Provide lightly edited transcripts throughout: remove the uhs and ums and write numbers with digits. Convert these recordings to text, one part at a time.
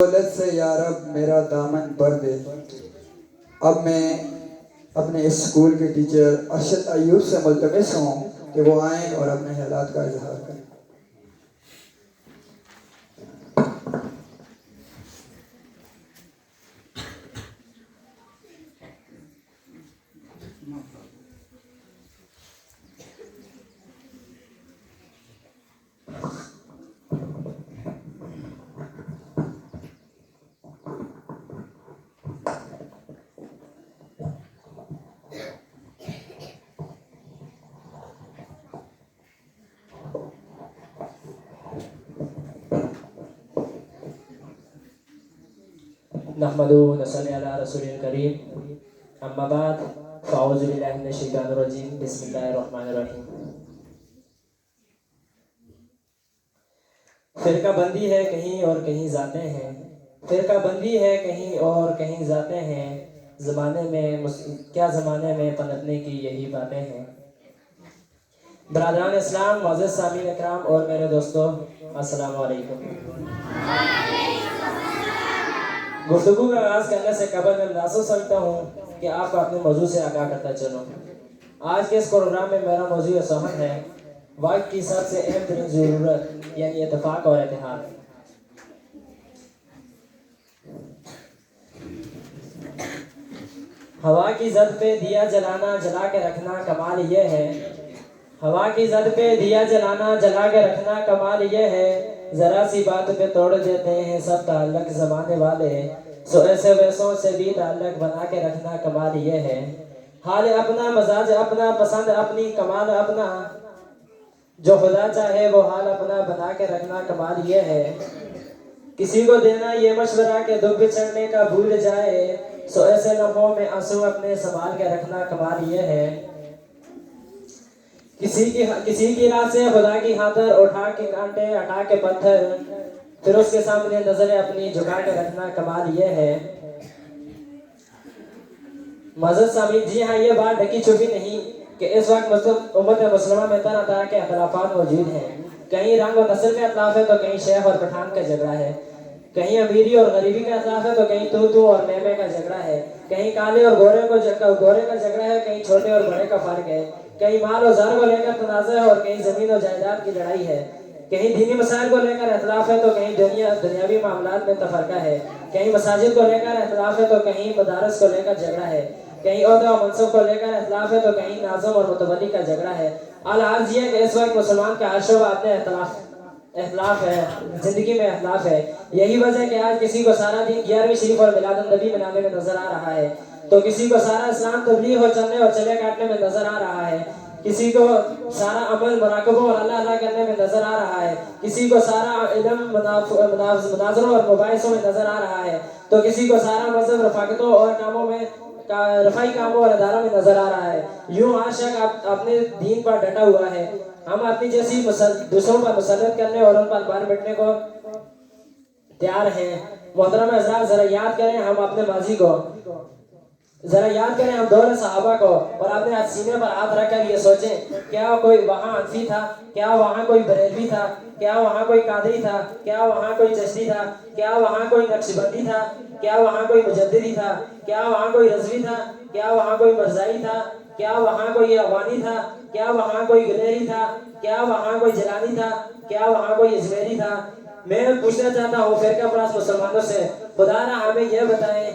دولت سے یا رب میرا دامن بھر دے۔ اب میں اپنے اسکول کے ٹیچر ارشد ایوب سے ملتمس ہوں کہ وہ آئیں اور اپنے خیالات کا اظہار کریں۔ نحمدہ و نصلی علی رسول الکریم، اما بعد فاعوذ باللہ من الشیطان الرجیم، بسم اللہ الرحمن الرحیم۔ فرقہ بندی ہے کہیں اور کہیں ذاتیں ہیں، فرقہ بندی ہے کہیں اور کہیں ذاتیں ہیں، زمانے میں پنپنے کی یہی باتیں ہیں۔ برادران اسلام، معزز سامعین اکرام اور میرے دوستو، السلام علیکم۔ گفتگو کا آغاز کرنے سے قبل میں لازم سمجھتا ہوں کہ آپ کو اپنے موضوع سے آگاہ کرتا چلوں۔ آج کے اس پروگرام میں میرا موضوع سخن ہے وقت کی سب سے اہم ترین ضرورت، یعنی اتفاق اور اتحاد۔ ہوا کی زد پہ دیا جلانا جلا کے رکھنا کمال یہ ہے، ہوا کی زد پہ دیا جلانا جلا کے رکھنا کمال یہ ہے، ذرا سی بات پہ توڑ دیتے ہیں سب تعلق زمانے والے، سو ایسے ویسوں سے بھی تعلق بنا کے رکھنا کمال یہ ہے، حال اپنا مزاج اپنا پسند اپنی کمال اپنا، جو خدا چاہے وہ حال اپنا بنا کے رکھنا کمال یہ ہے، کسی کو دینا یہ مشورہ کہ دکھ بچھڑنے کا بھول جائے، سو ایسے لمحوں میں آنسو اپنے سنبھال کے رکھنا کمال یہ ہے، کسی کی راہ سے خدا کی خاطر اٹھا کے کانٹے ہٹا کے پتھر، پھر اس کے سامنے نظریں اپنی جھکا کے رکھنا کمال یہ ہے۔ معزز سامعین، جی ہاں، یہ بات ڈھکی چھپی نہیں کہ اس وقت امت مسلمہ میں طرح طرح کے اختلافات موجود ہیں، کہیں رنگ و نسل کا اختلاف ہے تو کہیں شیخ اور پٹھان کا جھگڑا ہے، کہیں امیری اور غریبی کا اختلاف ہے تو کہیں تو اور میں کا جھگڑا ہے، کہیں کالے اور گورے کا جھگڑا ہے، کہیں چھوٹے اور بڑے کا فرق ہے، کہیں مال و زر کو لے کر تنازع ہے اور کہیں زمین و جائیداد کی لڑائی ہے، کہیں دینی مسائل کو لے کر اختلاف ہے تو کہیں دنیاوی معاملات میں تفرقہ ہے، کہیں مساجد کو لے کر اختلاف ہے تو کہیں مدارس کو لے کر جھگڑا ہے، کہیں عہدہ و منصب کو لے کر اختلاف ہے تو کہیں ناظم اور متولی کا جھگڑا ہے۔ الحال یہ ہے کہ اس وقت مسلمان کا ہر شعبہ اپنے اختلاف ہے، زندگی میں اختلاف ہے۔ یہی وجہ ہے کہ آج کسی کو سارا دن 11ویں شریف اور میلاد النبی منانے میں نظر آ رہا ہے، تو کسی کو سارا اسلام تبلیغ اور چلنے اور چلے کاٹنے میں نظر آ رہا ہے، کسی کو سارا عمل مراقبہ اور اللہ اللہ کرنے میں نظر آ رہا ہے، کسی کو سارا علم مناظروں اور مباحثوں میں نظر آ رہا ہے، تو کسی کو سارا مذہب رفاقتوں اور کاموں میں رفائی کاموں اور اداروں میں نظر آ رہا ہے۔ یوں ہر شخص اپنے دین پر ڈٹا ہوا ہے۔ ہم اپنی جیسی دوسروں پر مسلط کرنے اور ان پر بار بٹنے کو تیار ہیں۔ محترم حضرات، ذرا یاد کریں ہم اپنے ماضی کو، ذرا یاد کریں ہم دور صحابہ کو، اور اپنے سینے پر ہاتھ رکھ کر یہ سوچیں، کیا کوئی وہاں حنفی تھا؟ کیا وہاں کوئی بریلوی تھا؟ کیا وہاں کوئی قادری تھا؟ کیا وہاں کوئی چشتی تھا؟ کیا وہاں کوئی نقشبندی تھا؟ کیا وہاں کوئی مجددی تھا؟ کیا وہاں کوئی رضوی تھا؟ کیا وہاں کوئی مرزائی تھا؟ کیا وہاں کوئی افغانی تھا؟ کیا وہاں کوئی گلیری تھا؟ کیا وہاں کوئی جلانی تھا؟ کیا وہاں کوئی اجمیری تھا؟ میں پوچھنا چاہتا ہوں فرقہ پرست مسلمانوں سے، خدا نہ ہمیں یہ بتائیں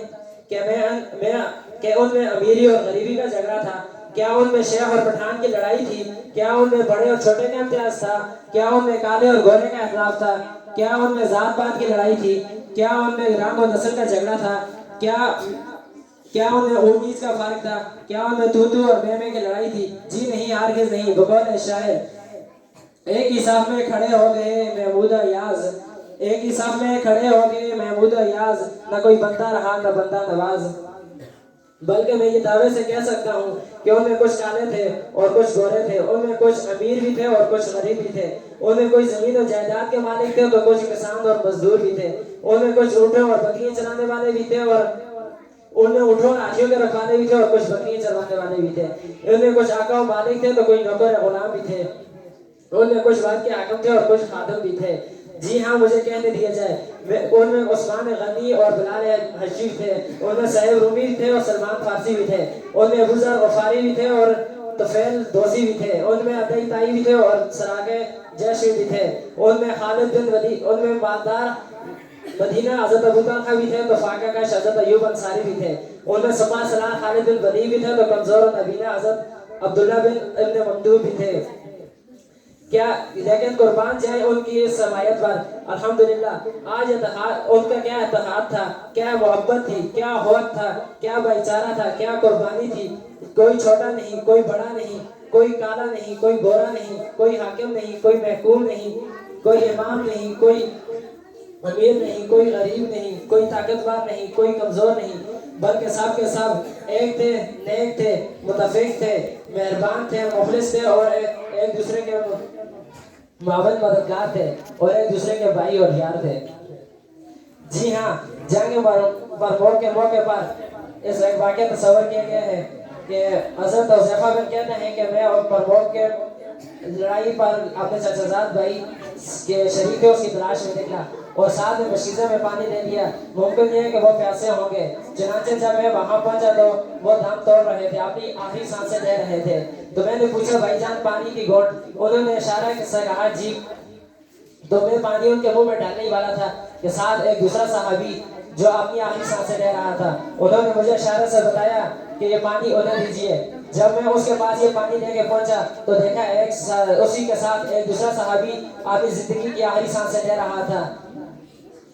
کہ ان میں امیری اور غریبی کا جھگڑا تھا؟ کیا ان میں شیخ اور پٹھان کی لڑائی تھی؟ کیا ان میں بڑے اور چھوٹے کا امتیاز تھا؟ کیا ان میں کالے اور گورے کا اختلاف تھا؟ کیا ان میں ذات پات کی لڑائی تھی؟ کیا ان میں رنگ و نسل کا جھگڑا تھا؟ کیا ان میں امیز کا فرق تھا؟ کیا ان میں تو اور میں کی لڑائی تھی؟ جی نہیں، ہرگز نہیں۔ بقول شاعر، ایک ہی صف میں کھڑے ہو گئے محمود و یاز، ایک ہی صف میں کھڑے ہو گئے محمود و یاز، نہ کوئی بندہ رہا نہ بندہ نواز، بلکہ میں یہ دعوے سے کہہ سکتا ہوں کہ ان میں کچھ کالے تھے اور کچھ گورے تھے، ان میں کچھ امیر بھی تھے اور کچھ غریب بھی تھے، ان میں کچھ زمین و جائیداد کے مالک تھے تو کچھ کسان اور مزدور بھی تھے، ان میں کچھ اونٹوں اور بکریاں چلانے والے بھی تھے اور ان میں اونٹوں اور ہاتھیوں کے رکھوانے بھی تھے اور کچھ بکریاں چروانے والے بھی تھے، ان میں کچھ آقا و مالک تھے تو کوئی نوکر غلام بھی تھے، ان میں کچھ وقت کے حاکم تھے اور کچھ خادم بھی تھے۔ جی ہاں مجھے کہنے دیا جائے، ان میں عثمان غنی اور بلال حبشی تھے، ان میں صہیب رومی بھی تھے اور سلمان فارسی بھی تھے، ان میں ابو ذر غفاری بھی تھے اور طفیل دوسی بھی تھے، ان میں عطی تائی بھی تھے اور سراغ جیشی بھی تھے، ان میں خالد بن ولید، ان میں مالدار مدینہ حضرت ابو طلحہ بھی تھے تو فاقہ کا حضرت ایوب انصاری بھی تھے، ان میں سپاہ سالار خالد بن ولید بھی تھے تو کمزور نبینہ حضرت عبداللہ بن ابن ممدوح بھی تھے کیا، لیکن قربان جائے ان کی اس سماعت پر الحمدللہ آج اتحاد، ان کا کیا اتحاد تھا، کیا محبت تھی، کیا ہوت تھا، کیا بھائی چارہ تھا، کیا قربانی تھی، کوئی چھوٹا نہیں، کوئی بڑا نہیں، کوئی کالا نہیں، کوئی گورا نہیں، کوئی حاکم نہیں، کوئی محکوم نہیں، کوئی امام نہیں، کوئی امیر نہیں، کوئی غریب نہیں، کوئی طاقتور نہیں، کوئی کمزور نہیں، بلکہ سب کے سب ایک تھے، نیک تھے، متفق تھے، مہربان تھے، مخلص تھے اور ایک دوسرے کے معاون مددگار تھے اور ایک دوسرے کے بھائی اور یار تھے۔ جی ہاں، جنگ مرموک کے موقع پر اس ایک واقعہ تصور کیا گیا ہے کہ حضرت حذیفہ بن کہتے ہیں کہ میں مرموک کے لڑائی پر اپنے چچا زاد بھائی کے شریک تھے اس کی تلاش میں نکلا اور ساتھ میں مشکیزہ میں پانی لے لیا، ممکن یہ ہے کہ وہ پیاسے ہوں گے، چنانچہ جب میں وہاں پہنچا تو وہ دم توڑ رہے تھے، اپنی آخری سانسیں لے رہے تھے، تو میں نے پوچھا بھائی جان پانی کی گھونٹ، انہوں نے اشارہ سے کہا جی، تو میں پانی ان کے منہ میں ڈالنے ہی والا تھا کہ ساتھ ایک دوسرا صحابی جو اپنی آخری سانسیں لے رہا تھا، انہوں نے مجھے اشارے سے بتایا کہ یہ پانی انہیں دیجیے، جب میں اس کے پاس یہ پانی لے کے پہنچا تو دیکھا اسی کے ساتھ ایک دوسرا صحابی اپنی زندگی کی آخری سانسیں لے رہا تھا،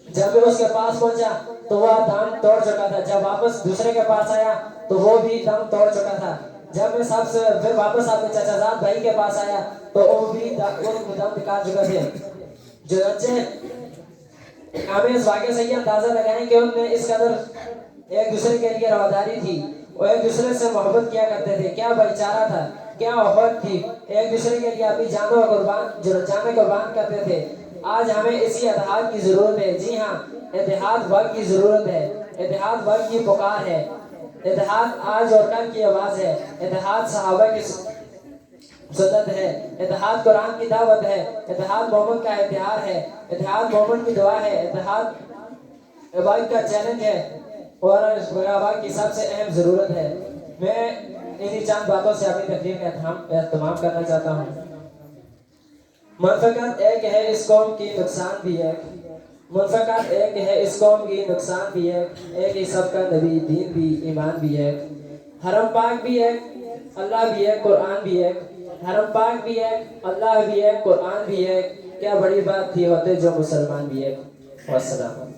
جب میں اس کے پاس پہنچا تو وہ دم توڑ چکا تھا، جب واپس دوسرے کے پاس آیا تو وہ بھی دم توڑ چکا تھا، جب میں سب سے پھر واپس اپنے چچا زاد بھائی کے پاس آیا تو وہ بھی دم نکال چکا تھے۔ ہمیں اس واقعے سے یہ اندازہ لگائیں کہ ان میں اس قدر ایک دوسرے کے لیے رواداری تھی اور ایک دوسرے سے محبت کیا کرتے تھے، کیا بھائی چارہ تھا، کیا محبت تھی، ایک دوسرے کے لیے اپنی جانوں قربان کرتے تھے۔ آج ہمیں اسی اتحاد کی ضرورت ہے، جی ہاں اتحاد وقت کی ضرورت ہے، اتحاد وقت کی پکار ہے، اتحاد آج اور کل کی آواز ہے، اتحاد صحابہ کی سنت ہے، اتحاد قرآن کی دعوت ہے، اتحاد مومن کا اتحاد ہے، اتحاد مومن کی دعا ہے، اتحاد عبادت کا چیلنج ہے اور عبادت کی سب سے اہم ضرورت ہے۔ میں انہی چند باتوں سے اپنی تقریر کا اہتمام کرنا چاہتا ہوں۔ منفقت ایک ہے اس قوم کی نقصان بھی ہے، منفقت ایک ہے اس قوم کی نقصان بھی ہے، ایک ہی سب کا نبی دین بھی ایمان بھی ہے، حرم پاک بھی ہے، اللہ بھی ہے، قرآن بھی ہے، حرم پاک بھی ہے، اللہ بھی ہے، قرآن بھی ہے، کیا بڑی بات تھی ہوتے جو مسلمان بھی ہے۔ والسلام۔